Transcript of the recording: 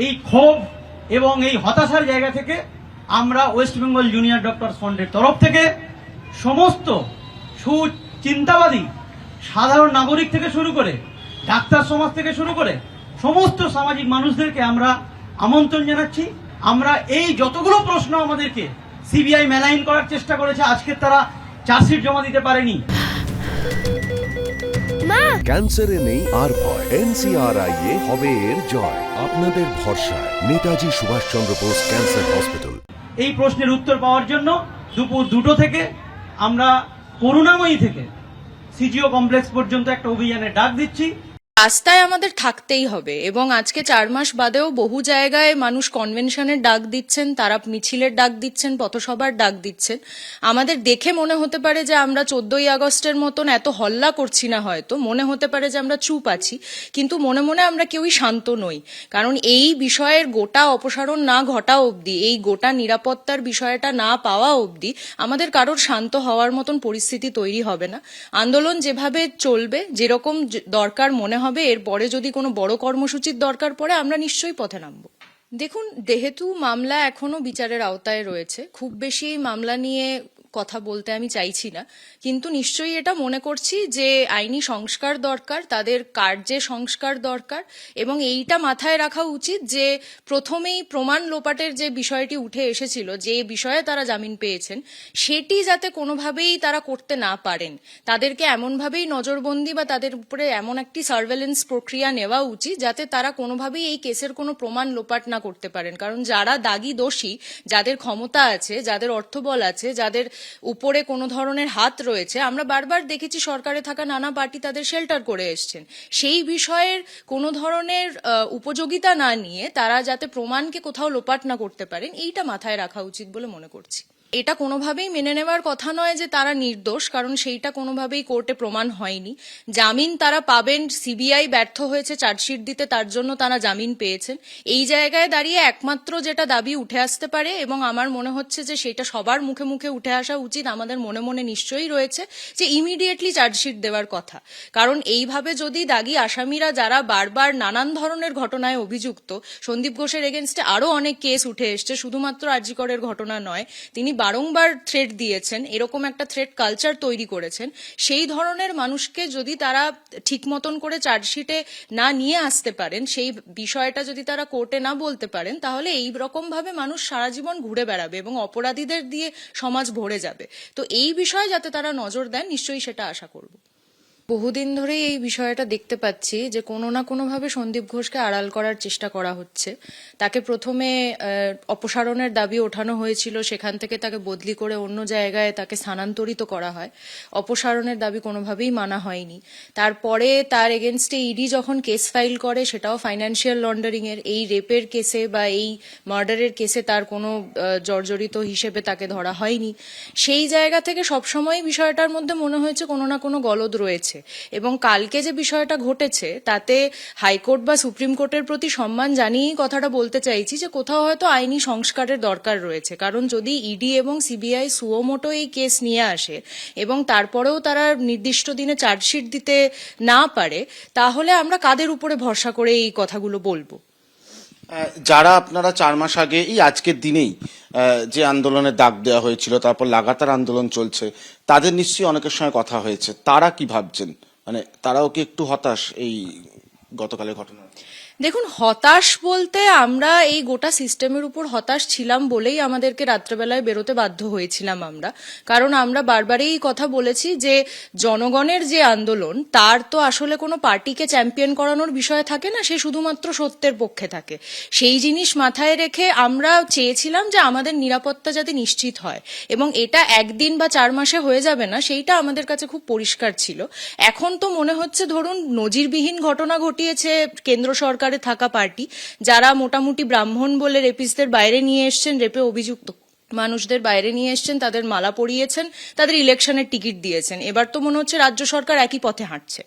এই ক্ষোভ এবং এই হতাশার জায়গা থেকে আমরা ওয়েস্ট বেঙ্গল জুনিয়র ডক্টরস ফ্রন্টের তরফ থেকে সমস্ত সুচিন্তাবাদী সাধারণ নাগরিক থেকে শুরু করে ডাক্তার সমাজ থেকে শুরু করে সমস্ত সামাজিক মানুষদেরকে আমরা আমন্ত্রণ জানাচ্ছি। আমরা এই যতগুলো প্রশ্ন আমাদেরকে সিবিআই মেলাইন করার চেষ্টা করেছে, আজকে তারা চার্জশিট জমা দিতে পারেনি। ক্যান্সারে নেই আর ভয়, NCRI হবে এর জয়। আপনাদের ভরসায় নেতাজি সুভাষচন্দ্র বোস ক্যান্সার হসপিটাল। এই প্রশ্নের উত্তর পাওয়ার জন্য দুপুর 2টো থেকে আমরা করুণাময়ী থেকে সিজিও কমপ্লেক্স পর্যন্ত একটা অভিযানের ডাক দিচ্ছি। রাস্তায় আমাদের থাকতেই হবে এবং আজকে 4 মাস বাদেও বহু জায়গায় মানুষ কনভেনশনের ডাক দিচ্ছেন, তারা মিছিলের ডাক দিচ্ছেন, পথসভার ডাক দিচ্ছেন। আমাদের দেখে মনে হতে পারে যে আমরা 14ই আগস্টের মতন এত হল্লা করছি না, হয়তো মনে হতে পারে যে আমরা চুপ আছি, কিন্তু মনে মনে আমরা কেউই শান্ত নই। কারণ এই বিষয়ের গোটা অপসারণ না ঘটা অবধি, এই গোটা নিরাপত্তার বিষয়টা না পাওয়া অবধি আমাদের কারোর শান্ত হওয়ার মতন পরিস্থিতি তৈরি হবে না। আন্দোলন যেভাবে চলবে, যেরকম দরকার মনে হবে, এরপরে যদি কোনো বড় কর্মসূচির দরকার পড়ে আমরা নিশ্চয়ই পথে নামব। দেখুন, যেহেতু মামলা এখনো বিচারের আওতায় রয়েছে, খুব বেশি মামলা নিয়ে কথা বলতে আমি চাইছি না, কিন্তু নিশ্চয়ই এটা মনে করছি যে আইনি সংস্কার দরকার, তাদের কার্যে সংস্কার দরকার, এবং এইটা মাথায় রাখা উচিত যে প্রথমেই প্রমাণ লোপাটের যে বিষয়টি উঠে এসেছিল, যে বিষয়ে তারা জামিন পেয়েছেন, সেটি যাতে কোনোভাবেই তারা করতে না পারেন। তাদেরকে এমনভাবেই নজরবন্দি বা তাদের উপরে এমন একটি সার্ভেলেন্স প্রক্রিয়া নেওয়া উচিত যাতে তারা কোনোভাবেই এই কেসের কোনো প্রমাণ লোপাট না করতে পারেন। কারণ যারা দাগী দোষী, যাদের ক্ষমতা আছে, যাদের অর্থবল আছে, যাদের উপরে কোনো ধরনের হাত রয়েছে, আমরা বারবার দেখেছি সরকারে থাকা নানা পার্টি তাদের শেল্টার করে এসছেন। সেই বিষয়ের কোনো ধরনের উপযোগিতা না নিয়ে তারা যাতে প্রমাণকে কোথাও লোপাট না করতে পারেন, এইটা মাথায় রাখা উচিত বলে মনে করছি। এটা কোনোভাবেই মেনে নেওয়ার কথা নয় যে তারা নির্দোষ, কারণ সেইটা কোনোভাবেই কোর্টে প্রমাণ হয়নি। জামিন তারা পাবেন, সিবিআই ব্যর্থ হয়েছে চার্জশিট দিতে, তার জন্য তারা জামিন পেয়েছেন। এই জায়গায় দাঁড়িয়ে একমাত্র যেটা দাবি উঠে আসতে পারে, এবং আমার মনে হচ্ছে যে সেটা সবার মুখে মুখে উঠে আসা উচিত, আমাদের মনে মনে নিশ্চয়ই রয়েছে যে ইমিডিয়েটলি চার্জশিট দেওয়ার কথা। কারণ এইভাবে যদি দাগী আসামিরা, যারা বারবার নানান ধরনের ঘটনায় অভিযুক্ত, সন্দীপ ঘোষের এগেনস্টে আরো অনেক কেস উঠে এসছে, শুধুমাত্র আরজি করের ঘটনা নয়, তিনি বারংবার থ্রেট দিয়েছেন, এরকম একটা থ্রেট কালচার তৈরি করেছেন, সেই ধরনের মানুষকে যদি তারা ঠিক মতন করে চার্জশিটে না নিয়ে আসতে পারেন, সেই বিষয়টা যদি তারা কোর্টে না বলতে পারেন, তাহলে এই রকম ভাবে মানুষ সারা জীবন ঘুরে বেড়াবে এবং অপরাধীদের দিয়ে সমাজ ভরে যাবে। তো এই বিষয়ে যাতে তারা নজর দেন, নিশ্চয়ই সেটা আশা করব। বহুদিন ধরেই এই বিষয়টা দেখতে পাচ্ছি যে কোনো না কোনোভাবে সন্দীপ ঘোষকে আড়াল করার চেষ্টা করা হচ্ছে। তাকে প্রথমে অপসারণের দাবি ওঠানো হয়েছিল, সেখান থেকে তাকে বদলি করে অন্য জায়গায় তাকে স্থানান্তরিত করা হয়। অপসারণের দাবি কোনোভাবেই মানা হয়নি। তারপরে তার এগেনস্টে ইডি যখন কেস ফাইল করে, সেটাও ফাইন্যান্সিয়াল লন্ডারিং এর, এই রেপের কেসে বা এই মার্ডারের কেসে তার কোনো জর্জরিত হিসেবে তাকে ধরা হয়নি। সেই জায়গা থেকে সবসময় বিষয়টার মধ্যে মনে হয়েছে কোনো না কোনো গলদ রয়েছে। এবং কালকে যে বিষয়টা ঘটেছে, তাতে হাইকোর্ট বা সুপ্রিম কোর্টের প্রতি সম্মান জানিয়েই কথাটা বলতে চাইছি যে কোথাও হয়তো আইনি সংস্কারের দরকার রয়েছে। কারণ যদি ইডি এবং সিবিআই সুওমোটো এই কেস নিয়ে আসে এবং তারপরেও তারা নির্দিষ্ট দিনে চার্জশিট দিতে না পারে, তাহলে আমরা কাদের উপরে ভরসা করে এই কথাগুলো বলবো? যারা আপনারা 4 মাস আগে এই আজকের দিনেই যে আন্দোলনের ডাক দেওয়া হয়েছিল, তারপর লাগাতার আন্দোলন চলছে, তাদের নিশ্চয়ই অনেকের সঙ্গে কথা হয়েছে, তারা কি ভাবছেন? মানে তারাও কি একটু হতাশ এই গতকালের ঘটনা? দেখুন, হতাশ বলতে আমরা এই গোটা সিস্টেমের উপর হতাশ ছিলাম বলেই আমাদেরকে রাত্রেবেলায় বেরোতে বাধ্য হয়েছিলাম আমরা। কারণ আমরা বারবারই কথা বলেছি যে জনগণের যে আন্দোলন, তার তো আসলে কোনো পার্টিকে চ্যাম্পিয়ন করানোর বিষয় থাকে না, সে শুধুমাত্র সত্যের পক্ষে থাকে। সেই জিনিস মাথায় রেখে আমরা চেয়েছিলাম যে আমাদের নিরাপত্তা যাতে নিশ্চিত হয়, এবং এটা একদিন বা 4 মাসে হয়ে যাবে না, সেইটা আমাদের কাছে খুব পরিষ্কার ছিল। এখন তো মনে হচ্ছে, ধরুন, নজিরবিহীন ঘটনা ঘটিয়েছে কেন্দ্র সরকার থাকা পার্টি, যারা মোটামুটি ব্রাহ্মণ বলে রেপিস্টদের বাইরে নিয়ে এসছেন, রেপে অভিযুক্ত মানুষদের বাইরে নিয়ে এসছেন, তাদের মালা পরিয়েছেন, তাদের ইলেকশনের টিকিট দিয়েছেন। এবার তো মনে হচ্ছে রাজ্য সরকার একই পথে হাঁটছে।